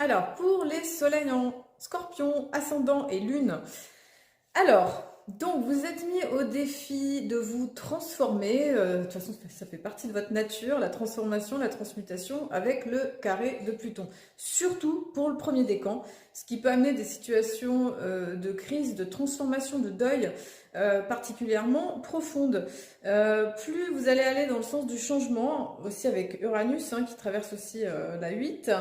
Alors, pour les soleils en scorpion, ascendant et lune. Alors, donc vous êtes mis au défi de vous transformer. De toute façon, ça fait partie de votre nature, la transformation, la transmutation avec le carré de Pluton. Surtout pour le premier décan, ce qui peut amener des situations de crise, de transformation, de deuil particulièrement profondes. Plus vous allez aller dans le sens du changement, aussi avec Uranus qui traverse aussi la 8,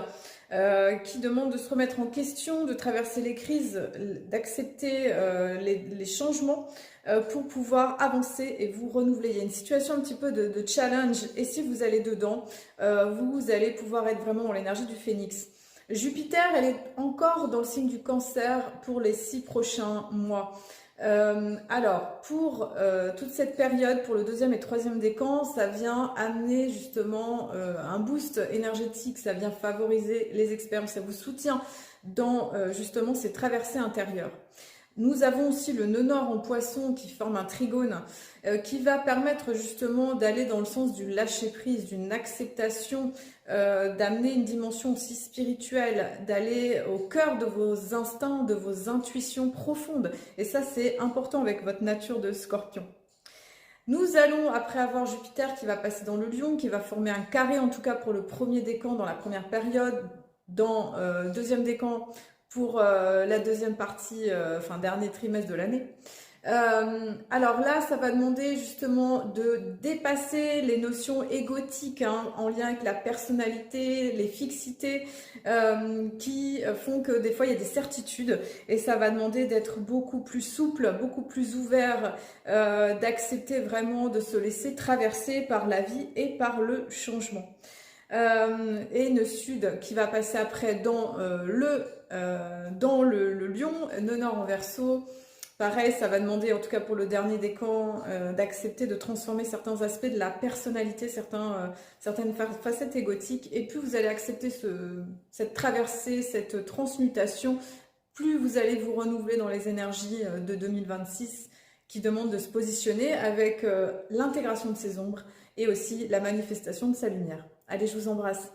qui demande de se remettre en question, de traverser les crises, d'accepter les changements pour pouvoir avancer et vous renouveler. Il y a une situation un petit peu de challenge et si vous allez dedans, vous allez pouvoir être vraiment dans l'énergie du phénix. Jupiter, elle est encore dans le signe du Cancer pour les 6 prochains mois. Alors, pour toute cette période, pour le deuxième et troisième décan, ça vient amener justement un boost énergétique, ça vient favoriser les expériences, ça vous soutient dans justement ces traversées intérieures. Nous avons aussi le nœud nord en poisson qui forme un trigone qui va permettre justement d'aller dans le sens du lâcher-prise, d'une acceptation, d'amener une dimension aussi spirituelle, d'aller au cœur de vos instincts, de vos intuitions profondes. Et ça, c'est important avec votre nature de scorpion. Nous allons, après avoir Jupiter qui va passer dans le Lion, qui va former un carré en tout cas pour le premier décan dans la première période, dans le deuxième décan pour la deuxième partie, enfin dernier trimestre de l'année. Alors là, ça va demander justement de dépasser les notions égotiques en lien avec la personnalité, les fixités qui font que des fois il y a des certitudes et ça va demander d'être beaucoup plus souple, beaucoup plus ouvert, d'accepter vraiment de se laisser traverser par la vie et par le changement. Et nœud sud qui va passer après dans le Lion, nœud nord en Verseau. Pareil, ça va demander, en tout cas pour le dernier décan, d'accepter de transformer certains aspects de la personnalité, certaines facettes égotiques. Et plus vous allez accepter cette traversée, cette transmutation, plus vous allez vous renouveler dans les énergies de 2026 qui demandent de se positionner avec l'intégration de ses ombres et aussi la manifestation de sa lumière. Allez, je vous embrasse.